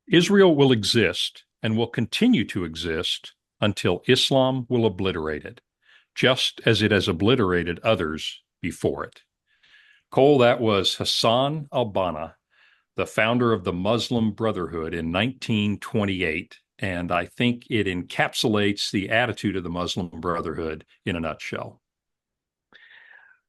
Israel will exist and will continue to exist until Islam will obliterate it, just as it has obliterated others before it. Cole, that was Hassan al-Banna, the founder of the Muslim Brotherhood in 1928. And I think it encapsulates the attitude of the Muslim Brotherhood in a nutshell.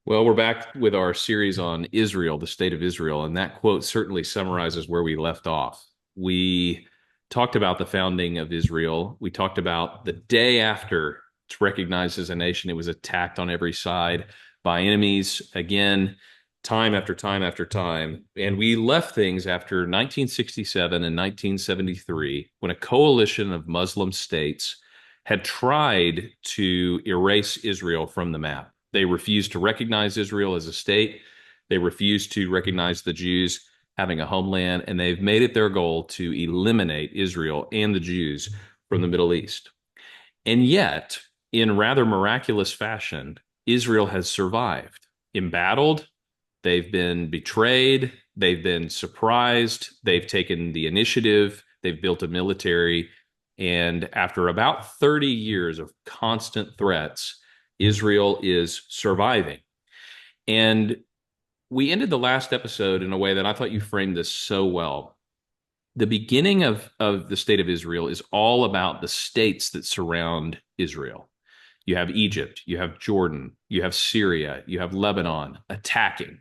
Well, we're back with our series on Israel, the state of Israel, and that quote certainly summarizes where we left off. We talked about the founding of Israel. We talked about the day after it's recognized as a nation, it was attacked on every side by enemies again, time after time after time. And we left things after 1967 and 1973 when a coalition of Muslim states had tried to erase Israel from the map. They refused to recognize Israel as a state. They refused to recognize the Jews having a homeland, and they've made it their goal to eliminate Israel and the Jews from the Middle East. And yet, in rather miraculous fashion, Israel has survived. Embattled, they've been betrayed, they've been surprised, they've taken the initiative, they've built a military, and after about 30 years of constant threats, Israel is surviving. And we ended the last episode in a way that I thought you framed this so well. The beginning of the state of Israel is all about the states that surround Israel. You have Egypt, you have Jordan, you have Syria, you have Lebanon attacking.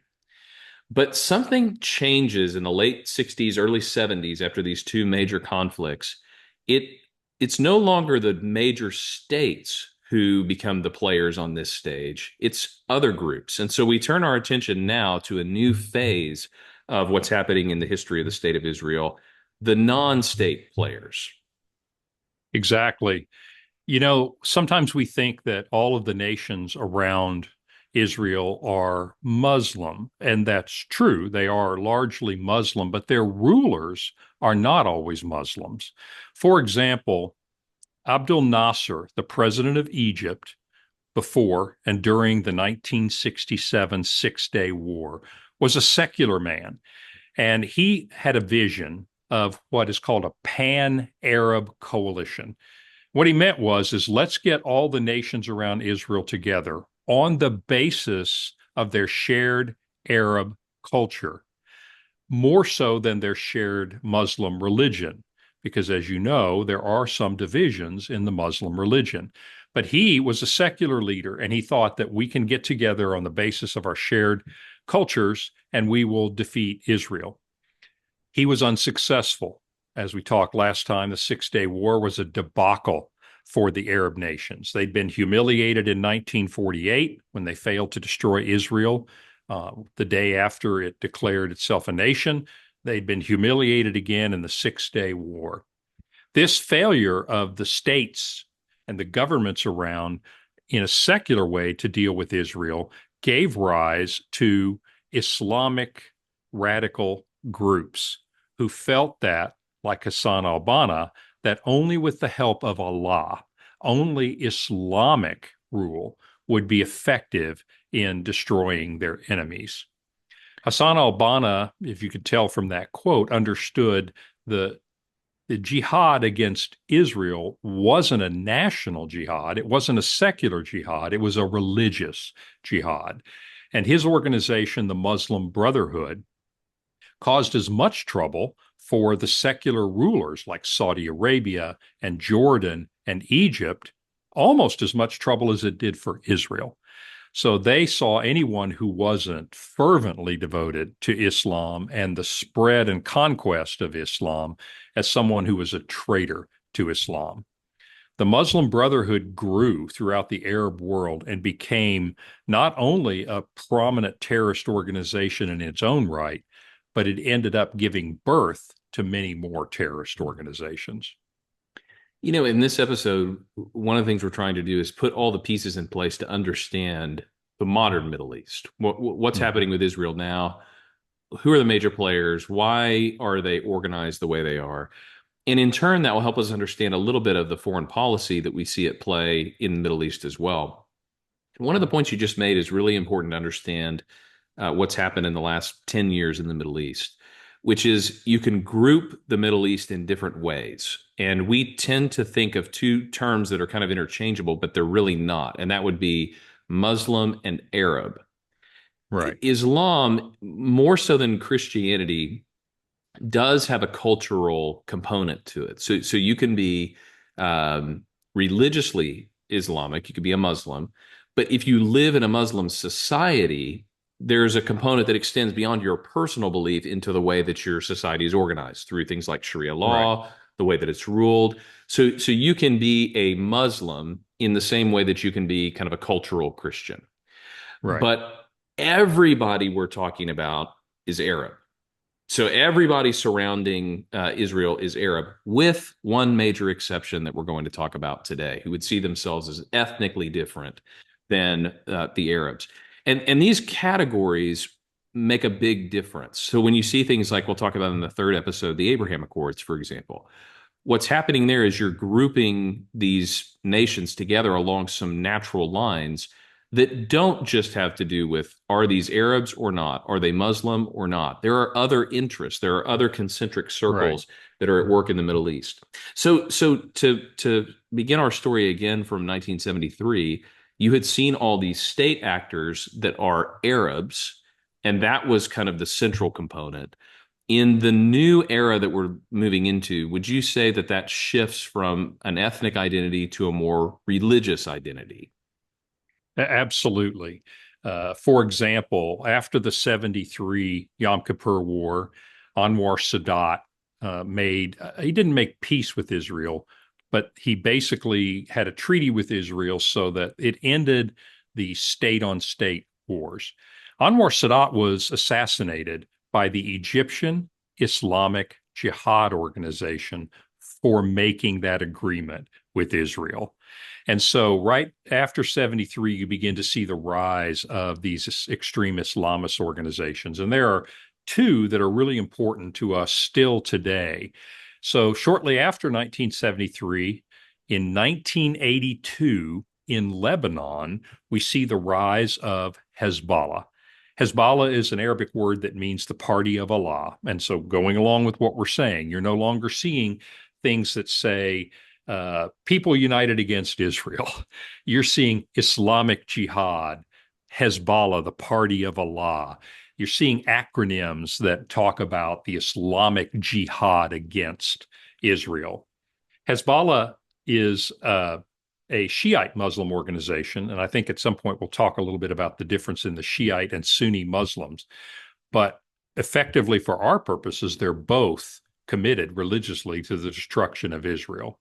But something changes in the late 60s, early 70s after these two major conflicts. It's no longer the major states who become the players on this stage. It's other groups. And so we turn our attention now to a new phase of what's happening in the history of the state of Israel, the non-state players. Exactly. You know, sometimes we think that all of the nations around Israel are Muslim, and that's true. They are largely Muslim, but their rulers are not always Muslims. For example, Abdel Nasser, the president of Egypt, before and during the 1967 Six-Day War, was a secular man. And he had a vision of what is called a pan-Arab coalition. What he meant is let's get all the nations around Israel together on the basis of their shared Arab culture, more so than their shared Muslim religion. Because as you know, there are some divisions in the Muslim religion. But he was a secular leader, and he thought that we can get together on the basis of our shared cultures, and we will defeat Israel. He was unsuccessful. As we talked last time, the Six-Day War was a debacle for the Arab nations. They'd been humiliated in 1948 when they failed to destroy Israel the day after it declared itself a nation. They'd been humiliated again in the Six-Day War. This failure of the states and the governments around in a secular way to deal with Israel gave rise to Islamic radical groups who felt that, like Hassan al-Banna, that only with the help of Allah, only Islamic rule would be effective in destroying their enemies. Hassan al-Banna, if you could tell from that quote, understood the jihad against Israel wasn't a national jihad. It wasn't a secular jihad. It was a religious jihad. And his organization, the Muslim Brotherhood, caused as much trouble for the secular rulers like Saudi Arabia and Jordan and Egypt, almost as much trouble as it did for Israel. So they saw anyone who wasn't fervently devoted to Islam and the spread and conquest of Islam as someone who was a traitor to Islam. The Muslim Brotherhood grew throughout the Arab world and became not only a prominent terrorist organization in its own right, but it ended up giving birth to many more terrorist organizations. You know, in this episode, one of the things we're trying to do is put all the pieces in place to understand the modern Middle East. What's happening with Israel now? Who are the major players? Why are they organized the way they are? And in turn, that will help us understand a little bit of the foreign policy that we see at play in the Middle East as well. One of the points you just made is really important to understand what's happened in the last 10 years in the Middle East. which is you can group the Middle East in different ways. And we tend to think of two terms that are kind of interchangeable, but they're really not. And that would be Muslim and Arab. Right. Islam, more so than Christianity, does have a cultural component to it. So you can be religiously Islamic, you could be a Muslim, but if you live in a Muslim society, there's a component that extends beyond your personal belief into the way that your society is organized through things like Sharia Right. law, the way that it's ruled. So you can be a Muslim in the same way that you can be kind of a cultural Christian. Right. But everybody we're talking about is Arab. So everybody surrounding Israel is Arab, with one major exception that we're going to talk about today, who would see themselves as ethnically different than the Arabs. And these categories make a big difference. So when you see things like we'll talk about in the third episode, the Abraham Accords, for example, what's happening there is you're grouping these nations together along some natural lines that don't just have to do with are these Arabs or not? Are they Muslim or not? There are other interests. There are other concentric Right. circles that are at work in the Middle East. So to begin our story again from 1973, you had seen all these state actors that are Arabs, and that was kind of the central component. In the new era that we're moving into, would you say that that shifts from an ethnic identity to a more religious identity? Absolutely. For example, after the 73 Yom Kippur War, Anwar Sadat he didn't make peace with Israel, but he basically had a treaty with Israel so that it ended the state on state wars. Anwar Sadat was assassinated by the Egyptian Islamic Jihad organization for making that agreement with Israel. And so, right after 73, you begin to see the rise of these extreme Islamist organizations. And there are two that are really important to us still today. So, shortly after 1973, in 1982, in Lebanon, we see the rise of Hezbollah. Hezbollah is an Arabic word that means the party of Allah. And so, going along with what we're saying, you're no longer seeing things that say, people united against Israel. You're seeing Islamic Jihad, Hezbollah, the party of Allah. You're seeing acronyms that talk about the Islamic Jihad against Israel. Hezbollah is a Shiite Muslim organization, and I think at some point we'll talk a little bit about the difference in the Shiite and Sunni Muslims. But effectively, for our purposes, they're both committed religiously to the destruction of Israel.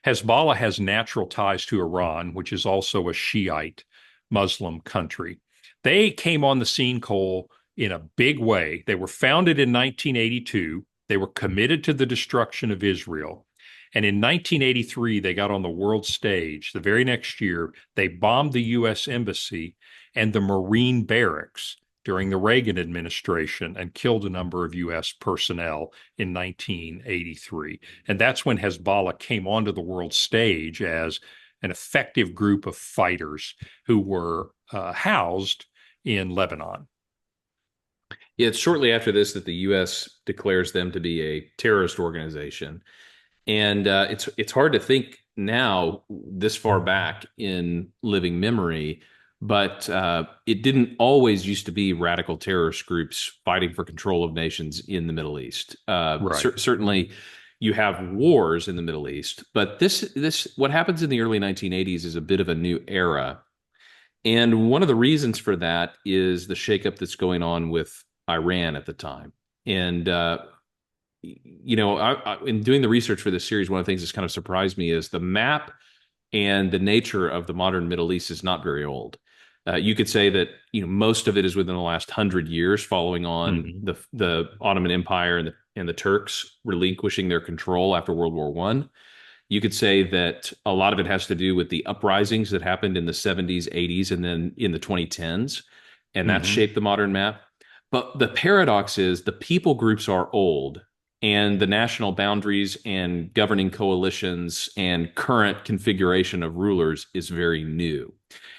Hezbollah has natural ties to Iran, which is also a Shiite Muslim country. They came on the scene, Cole, in a big way. They were founded in 1982. They were committed to the destruction of Israel. And in 1983, they got on the world stage. The very next year, they bombed the U.S. Embassy and the Marine barracks during the Reagan administration and killed a number of U.S. personnel in 1983. And that's when Hezbollah came onto the world stage as an effective group of fighters who were housed in Lebanon. Yeah, it's shortly after this that the U.S. declares them to be a terrorist organization. And it's hard to think now, this far back in living memory, but it didn't always used to be radical terrorist groups fighting for control of nations in the Middle East. Right. Certainly, you have wars in the Middle East, but this what happens in the early 1980s is a bit of a new era. And one of the reasons for that is the shakeup that's going on with Iran at the time. And in doing the research for this series, one of the things that's kind of surprised me is the map and the nature of the modern Middle East is not very old. You could say that most of it is within the last 100 years, following on the Ottoman Empire and the Turks relinquishing their control after World War I. You could say that a lot of it has to do with the uprisings that happened in the 70s, 80s, and then in the 2010s, and that shaped the modern map. But the paradox is the people groups are old, and the national boundaries and governing coalitions and current configuration of rulers is very new.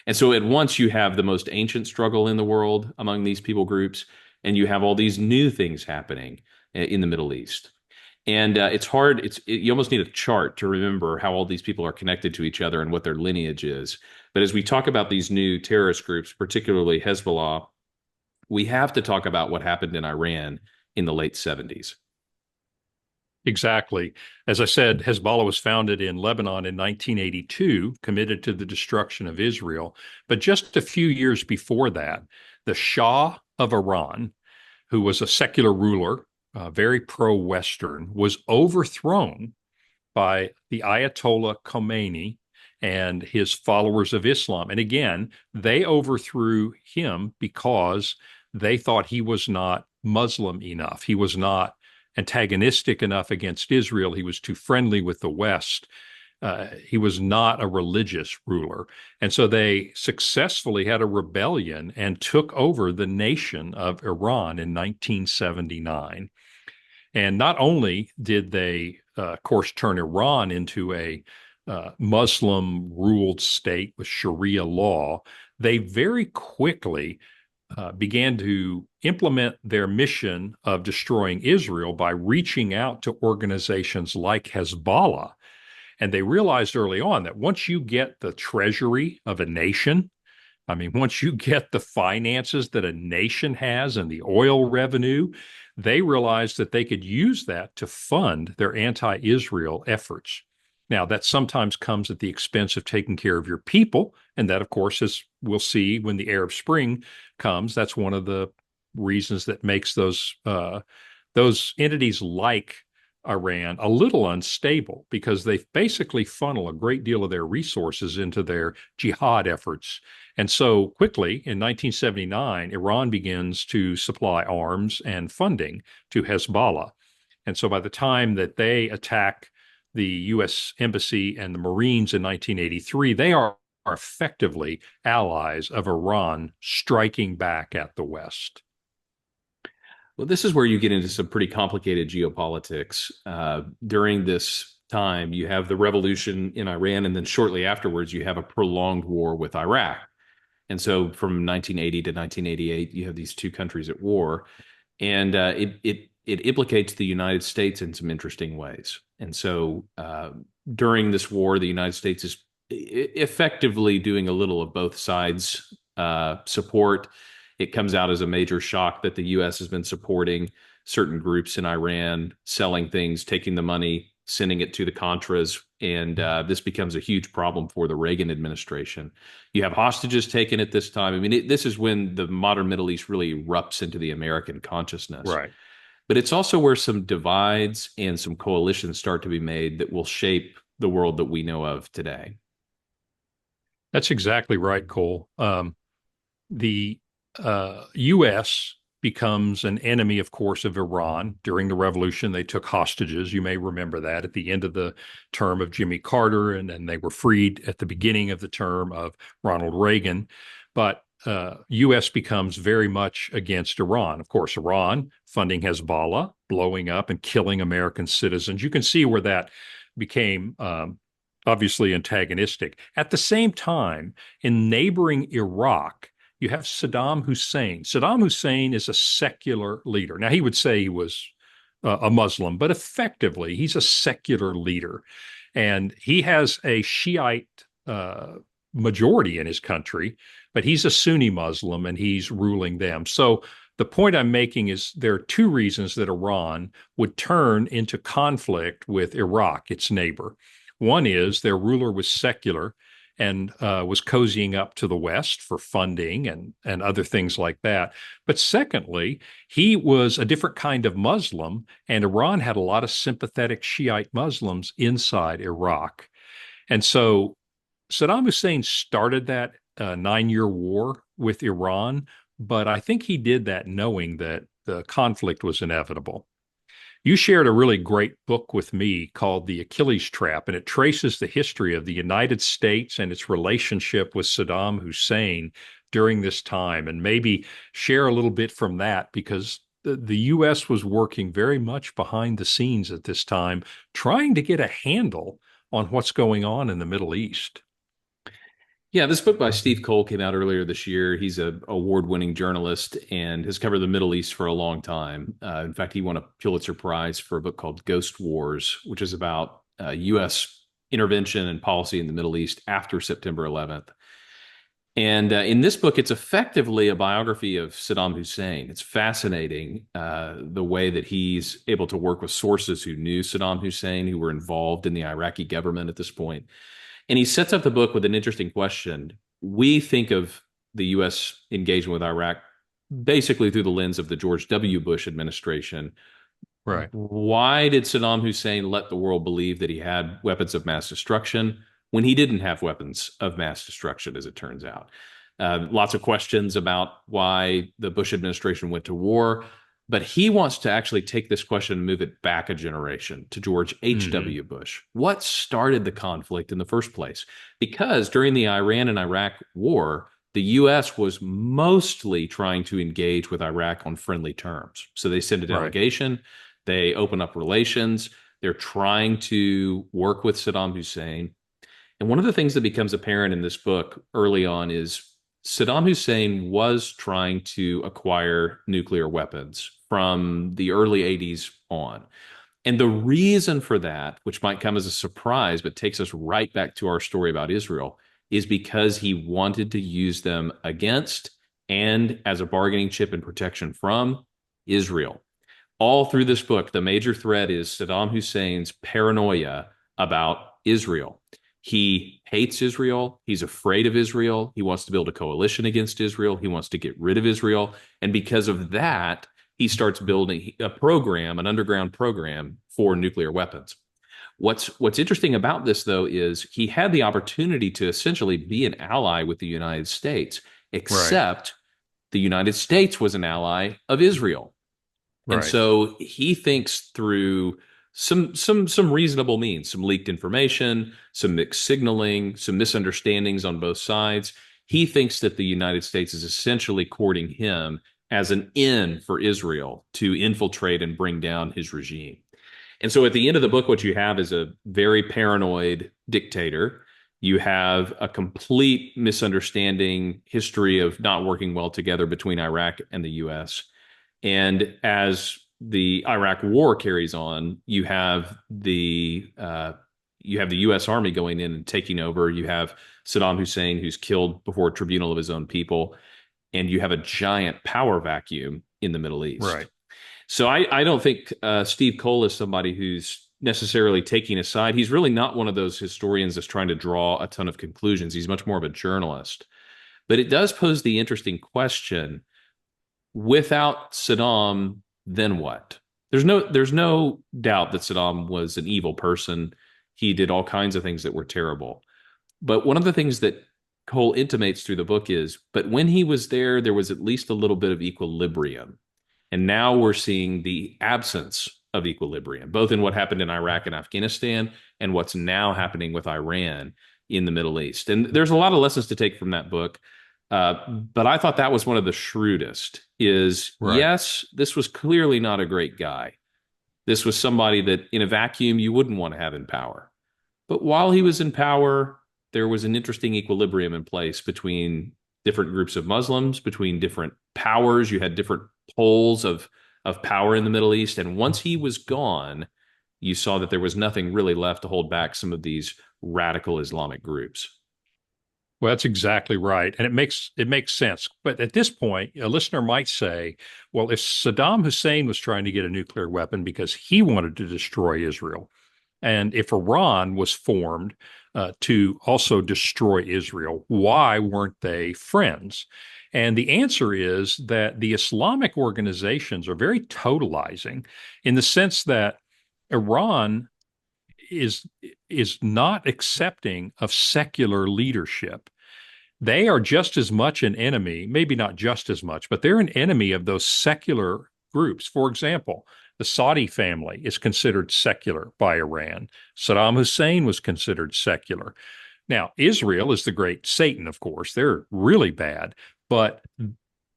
And so at once you have the most ancient struggle in the world among these people groups, and you have all these new things happening in the Middle East. And it's hard. You almost need a chart to remember how all these people are connected to each other and what their lineage is. But as we talk about these new terrorist groups, particularly Hezbollah, we have to talk about what happened in Iran in the late 70s. Exactly. As I said, Hezbollah was founded in Lebanon in 1982, committed to the destruction of Israel. But just a few years before that, the Shah of Iran, who was a secular ruler, very pro-Western, was overthrown by the Ayatollah Khomeini and his followers of Islam. And again, they overthrew him because they thought he was not Muslim enough. He was not antagonistic enough against Israel. He was too friendly with the West. He was not a religious ruler. And so they successfully had a rebellion and took over the nation of Iran in 1979. And not only did they, of course, turn Iran into a Muslim ruled state with Sharia law, they very quickly began to implement their mission of destroying Israel by reaching out to organizations like Hezbollah. And they realized early on that once you get the treasury of a nation, I mean, once you get the finances that a nation has and the oil revenue, they realized that they could use that to fund their anti-Israel efforts. Now, that sometimes comes at the expense of taking care of your people. And that, of course, as we'll see when the Arab Spring comes, that's one of the reasons that makes those entities like Iran a little unstable, because they basically funnel a great deal of their resources into their jihad efforts. And so quickly in 1979, Iran begins to supply arms and funding to Hezbollah. And so by the time that they attack the U.S. Embassy and the Marines in 1983, they are effectively allies of Iran striking back at the West. Well, this is where you get into some pretty complicated geopolitics. During this time, you have the revolution in Iran, and then shortly afterwards, you have a prolonged war with Iraq. And so from 1980 to 1988, you have these two countries at war, and it implicates the United States in some interesting ways. And so during this war, the United States is effectively doing a little of both sides support. It comes out as a major shock that the U.S. has been supporting certain groups in Iran, selling things, taking the money, sending it to the Contras, and this becomes a huge problem for the Reagan administration. You have hostages taken at this time. I mean, this is when the modern Middle East really erupts into the American consciousness. Right. But it's also where some divides and some coalitions start to be made that will shape the world that we know of today. That's exactly right, Cole. The U.S. becomes an enemy, of course, of Iran. During the revolution, they took hostages. You may remember that at the end of the term of Jimmy Carter, and then they were freed at the beginning of the term of Ronald Reagan. But U.S. becomes very much against Iran. Of course, Iran funding Hezbollah, blowing up and killing American citizens. You can see where that became obviously antagonistic. At the same time, in neighboring Iraq, you have Saddam Hussein. Saddam Hussein is a secular leader. Now, he would say he was a Muslim, but effectively, he's a secular leader. And he has a Shiite majority in his country, but he's a Sunni Muslim and he's ruling them. So the point I'm making is there are two reasons that Iran would turn into conflict with Iraq, its neighbor. One is their ruler was secular and was cozying up to the West for funding and other things like that. But secondly, he was a different kind of Muslim, and Iran had a lot of sympathetic Shiite Muslims inside Iraq. And so Saddam Hussein started that 9-year war with Iran, but I think he did that knowing that the conflict was inevitable. You shared a really great book with me called The Achilles Trap, and it traces the history of the United States and its relationship with Saddam Hussein during this time. And maybe share a little bit from that, because the U.S. was working very much behind the scenes at this time, trying to get a handle on what's going on in the Middle East. Yeah, this book by Steve Cole came out earlier this year. He's an award-winning journalist and has covered the Middle East for a long time. In fact, he won a Pulitzer Prize for a book called Ghost Wars, which is about U.S. intervention and policy in the Middle East after September 11th. And in this book, it's effectively a biography of Saddam Hussein. It's fascinating the way that he's able to work with sources who knew Saddam Hussein, who were involved in the Iraqi government at this point. And he sets up the book with an interesting question. We think of the U.S. engagement with Iraq basically through the lens of the George W. Bush administration. Right. Why did Saddam Hussein let the world believe that he had weapons of mass destruction when he didn't have weapons of mass destruction, as it turns out? Lots of questions about why the Bush administration went to war. But he wants to actually take this question and move it back a generation to George H.W. Bush. What started the conflict in the first place? Because during the Iran and Iraq war, the U.S. was mostly trying to engage with Iraq on friendly terms. So they send a delegation, they open up relations, they're trying to work with Saddam Hussein. And one of the things that becomes apparent in this book early on is Saddam Hussein was trying to acquire nuclear weapons from the early 80s on. And the reason for that, which might come as a surprise, but takes us right back to our story about Israel, is because he wanted to use them against and as a bargaining chip and protection from Israel. All through this book, the major thread is Saddam Hussein's paranoia about Israel. He hates Israel. He's afraid of Israel. He wants to build a coalition against Israel. He wants to get rid of Israel. And because of that, he starts building a program, an underground program for nuclear weapons. What's interesting about this, though, is he had the opportunity to essentially be an ally with the United States, except the United States was an ally of Israel. And so he thinks through some reasonable means, some leaked information, some mixed signaling, some misunderstandings on both sides. He thinks that the United States is essentially courting him as an in for Israel to infiltrate and bring down his regime. And so at the end of the book, what you have is a very paranoid dictator. You have a complete misunderstanding history of not working well together between Iraq and the U.S. And as the Iraq war carries on, you have the U.S. Army going in and taking over. You have Saddam Hussein, who's killed before a tribunal of his own people, and you have a giant power vacuum in the Middle East. Right. So I don't think Steve Cole is somebody who's necessarily taking a side. He's really not one of those historians that's trying to draw a ton of conclusions. He's much more of a journalist. But it does pose the interesting question: without Saddam, then what? There's no doubt that Saddam was an evil person. He did all kinds of things that were terrible. But one of the things that Cole intimates through the book is, but when he was there was at least a little bit of equilibrium. And now we're seeing the absence of equilibrium, both in what happened in Iraq and Afghanistan and what's now happening with Iran in the Middle East. And there's a lot of lessons to take from that book. But I thought that was one of the shrewdest is, yes, this was clearly not a great guy. This was somebody that in a vacuum you wouldn't want to have in power. But while he was in power, there was an interesting equilibrium in place between different groups of Muslims, between different powers. You had different poles of power in the Middle East. And once he was gone, you saw that there was nothing really left to hold back some of these radical Islamic groups. Well, that's exactly right. And it makes sense. But at this point, a listener might say, well, if Saddam Hussein was trying to get a nuclear weapon because he wanted to destroy Israel, and if Iran was formed to also destroy Israel, why weren't they friends? And the answer is that the Islamic organizations are very totalizing in the sense that Iran is not accepting of secular leadership. They are just as much an enemy, maybe not just as much, but they're an enemy of those secular groups. For example, the Saudi family is considered secular by Iran. Saddam Hussein was considered secular. Now, Israel is the great Satan, of course. They're really bad. But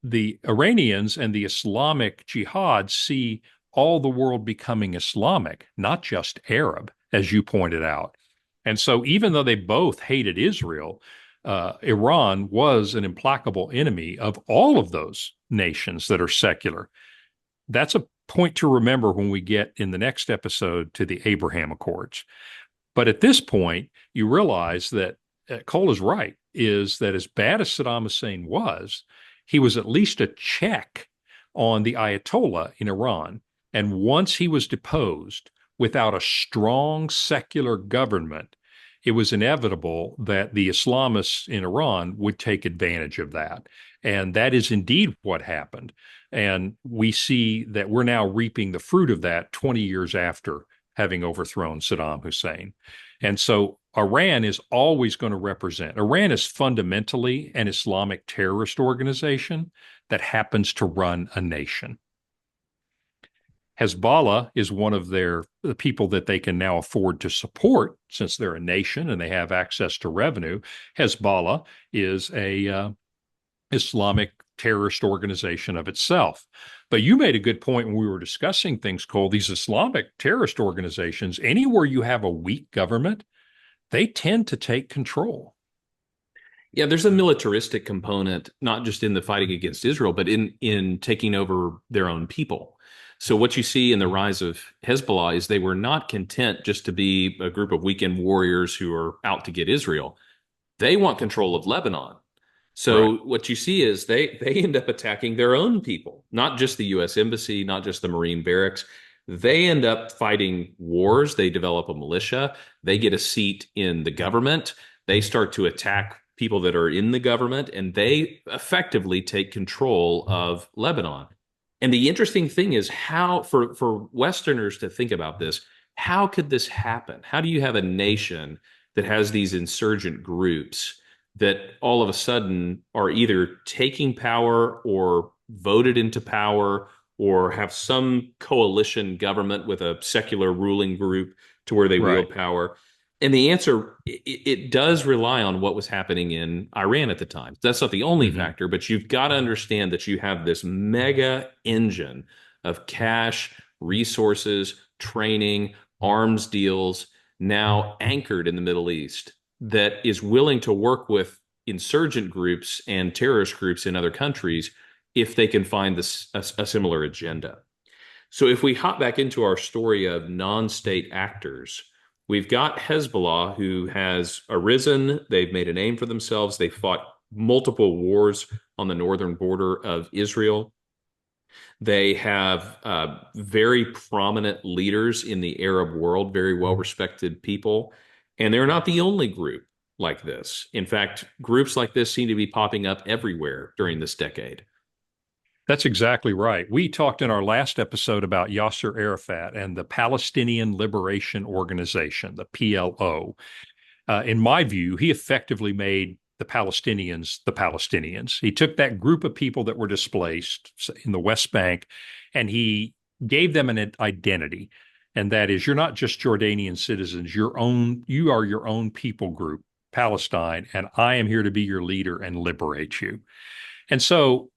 the Iranians and the Islamic Jihad see all the world becoming Islamic, not just Arab, as you pointed out. And so even though they both hated Israel, Iran was an implacable enemy of all of those nations that are secular. That's a point to remember when we get in the next episode to the Abraham Accords. But at this point, you realize that Cole is right, is that as bad as Saddam Hussein was, he was at least a check on the Ayatollah in Iran. And once he was deposed, without a strong secular government, it was inevitable that the Islamists in Iran would take advantage of that. And that is indeed what happened. And we see that we're now reaping the fruit of that 20 years after having overthrown Saddam Hussein. And so Iran is always going to represent, Iran is fundamentally an Islamic terrorist organization that happens to run a nation. Hezbollah is one of the people that they can now afford to support since they're a nation and they have access to revenue. Hezbollah is a Islamic terrorist organization of itself. But you made a good point when we were discussing things, Cole. These Islamic terrorist organizations, anywhere you have a weak government, they tend to take control. Yeah, there's a militaristic component, not just in the fighting against Israel, but in taking over their own people. So what you see in the rise of Hezbollah is they were not content just to be a group of weekend warriors who are out to get Israel. They want control of Lebanon. So Right. what you see is they end up attacking their own people, not just the U.S. Embassy, not just the Marine barracks. They end up fighting wars. They develop a militia. They get a seat in the government. They start to attack people that are in the government, and they effectively take control of Lebanon. And the interesting thing is how, for Westerners to think about this, how could this happen? How do you have a nation that has these insurgent groups that all of a sudden are either taking power or voted into power or have some coalition government with a secular ruling group to where they Right. wield power? And the answer, it does rely on what was happening in Iran at the time. That's not the only Mm-hmm. factor, but you've got to understand that you have this mega engine of cash, resources, training, arms deals now anchored in the Middle East that is willing to work with insurgent groups and terrorist groups in other countries if they can find a similar agenda. So if we hop back into our story of non-state actors, we've got Hezbollah, who has arisen. They've made a name for themselves. They fought multiple wars on the northern border of Israel. They have very prominent leaders in the Arab world, very well-respected people. And they're not the only group like this. In fact, groups like this seem to be popping up everywhere during this decade. That's exactly right. We talked in our last episode about Yasser Arafat and the Palestinian Liberation Organization, the PLO. In my view, he effectively made the Palestinians the Palestinians. He took that group of people that were displaced in the West Bank and he gave them an identity. And that is, you're not just Jordanian citizens, you are your own people group, Palestine, and I am here to be your leader and liberate you. And so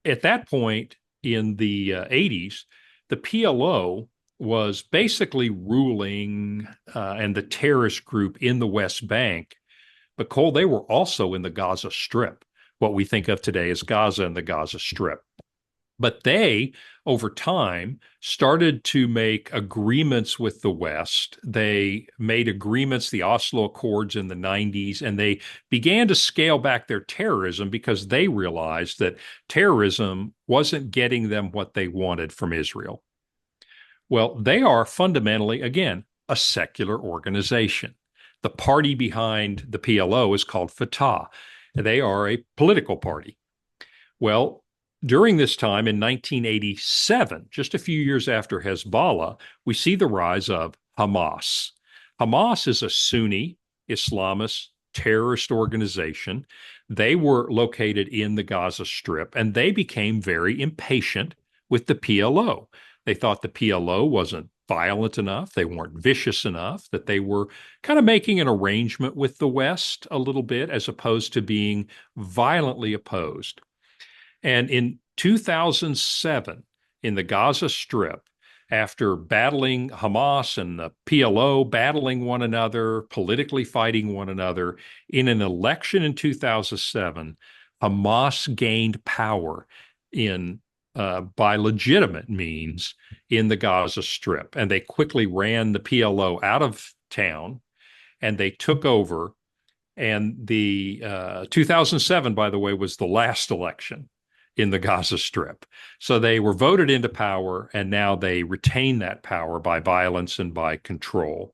at that point in the 80s, the PLO was basically ruling and the terrorist group in the West Bank. But Cole, they were also in the Gaza Strip, what we think of today as Gaza and the Gaza Strip. But they, over time, started to make agreements with the West. They made agreements, the Oslo Accords in the 90s, and they began to scale back their terrorism because they realized that terrorism wasn't getting them what they wanted from Israel. Well, they are fundamentally, again, a secular organization. The party behind the PLO is called Fatah. They are a political party. Well, during this time in 1987, just a few years after Hezbollah, we see the rise of Hamas. Hamas is a Sunni Islamist terrorist organization. They were located in the Gaza Strip and they became very impatient with the PLO. They thought the PLO wasn't violent enough, they weren't vicious enough, that they were kind of making an arrangement with the West a little bit as opposed to being violently opposed. And in 2007, in the Gaza Strip, after battling Hamas and the PLO, battling one another, politically fighting one another. In an election in 2007, Hamas gained power in by legitimate means in the Gaza Strip, and they quickly ran the PLO out of town, and they took over. And the 2007, by the way, was the last election in the Gaza Strip. So they were voted into power, and now they retain that power by violence and by control.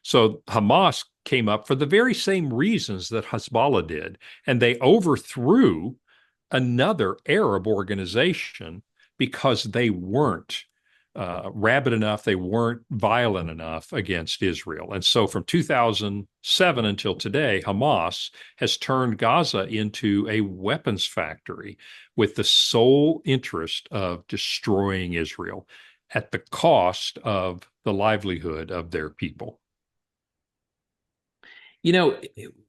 So Hamas came up for the very same reasons that Hezbollah did, and they overthrew another Arab organization because they weren't rabid enough, they weren't violent enough against Israel. And so from 2007 until today, Hamas has turned Gaza into a weapons factory with the sole interest of destroying Israel at the cost of the livelihood of their people. You know,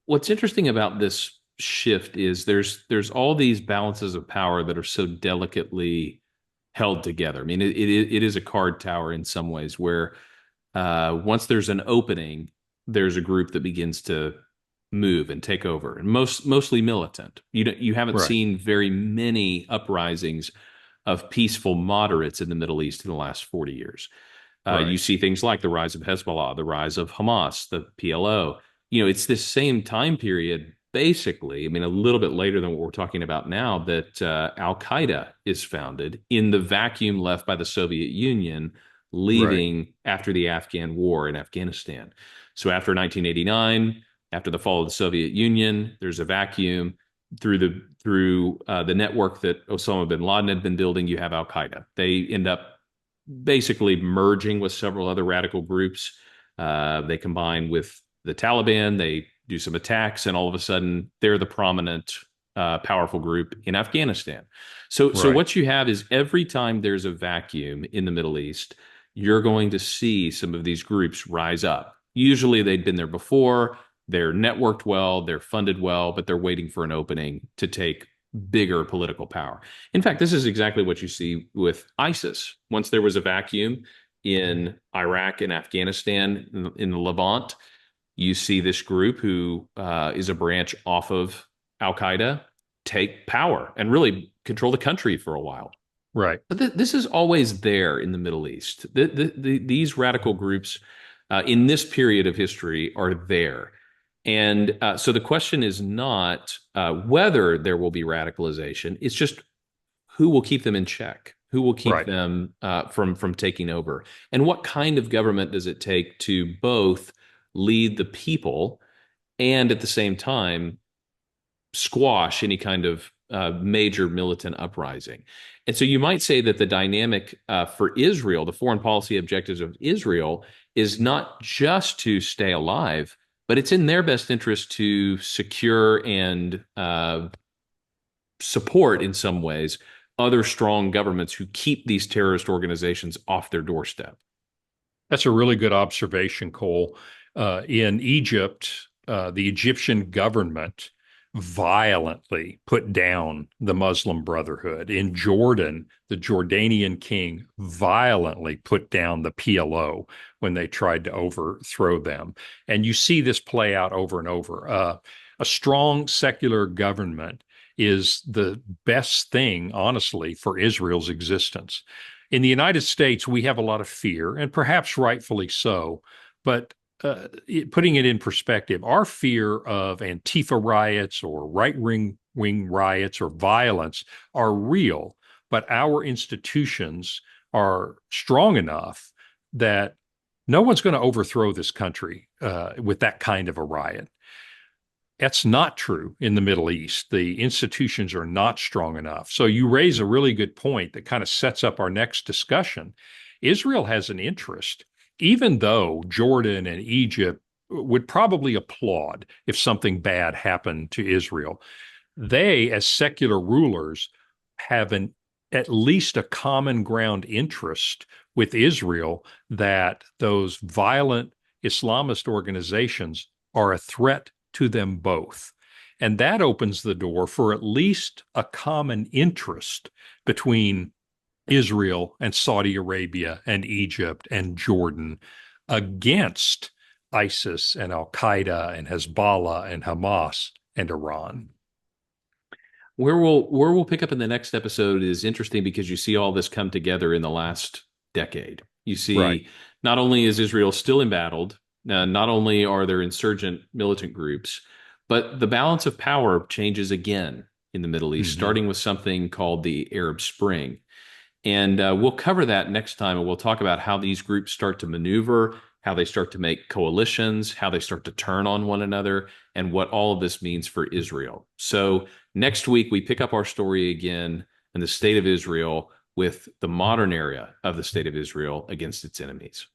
what's interesting about this shift is there's all these balances of power that are so delicately held together. I mean, it is a card tower in some ways where once there's an opening, there's a group that begins to move and take over, and mostly militant. You haven't Right, seen very many uprisings of peaceful moderates in the Middle East in the last 40 years. right, You see things like the rise of Hezbollah, the rise of Hamas, the PLO. You know, it's this same time period, basically. I mean, a little bit later than what we're talking about now, that Al Qaeda is founded in the vacuum left by the Soviet Union, right, leaving after the Afghan war in Afghanistan. So after 1989, after the fall of the Soviet Union, there's a vacuum through the network that Osama bin Laden had been building. You have Al Qaeda. They end up basically merging with several other radical groups. They combine with the Taliban. They do some attacks, and all of a sudden, they're the prominent, powerful group in Afghanistan. So right. what you have is every time there's a vacuum in the Middle East, you're going to see some of these groups rise up. Usually, they'd been there before. They're networked well, they're funded well, but they're waiting for an opening to take bigger political power. In fact, this is exactly what you see with ISIS. Once there was a vacuum in Iraq and Afghanistan, in the Levant, you see this group who is a branch off of Al Qaeda take power and really control the country for a while. Right. But this is always there in the Middle East. These radical groups in this period of history are there. And so the question is not whether there will be radicalization. It's just who will keep them in check, who will keep Right. them from taking over, and what kind of government does it take to both lead the people and at the same time squash any kind of major militant uprising. And so you might say that the dynamic for Israel, the foreign policy objectives of Israel, is not just to stay alive, but it's in their best interest to secure and support, in some ways, other strong governments who keep these terrorist organizations off their doorstep. That's a really good observation, Cole. In Egypt, the Egyptian government violently put down the Muslim Brotherhood. In Jordan, the Jordanian king violently put down the PLO when they tried to overthrow them. And you see this play out over and over. A strong secular government is the best thing, honestly, for Israel's existence. In the United States, we have a lot of fear, and perhaps rightfully so. But putting it in perspective, our fear of Antifa riots or right-wing riots or violence are real, but our institutions are strong enough that no one's going to overthrow this country with that kind of a riot. That's not true in the Middle East. The institutions are not strong enough. So you raise a really good point that kind of sets up our next discussion. Israel has an interest, even though Jordan and Egypt would probably applaud if something bad happened to Israel. They, as secular rulers, have at least a common ground interest with Israel that those violent Islamist organizations are a threat to them both. And that opens the door for at least a common interest between Israel and Saudi Arabia and Egypt and Jordan against ISIS and Al Qaeda and Hezbollah and Hamas and Iran. Where we'll pick up in the next episode is interesting because you see all this come together in the last decade. You Right. see, not only is Israel still embattled, not only are there insurgent militant groups, but the balance of power changes again in the Middle East, Mm-hmm. starting with something called the Arab Spring. And we'll cover that next time, and we'll talk about how these groups start to maneuver, how they start to make coalitions, how they start to turn on one another, and what all of this means for Israel. So next week, we pick up our story again in the state of Israel with the modern era of the state of Israel against its enemies.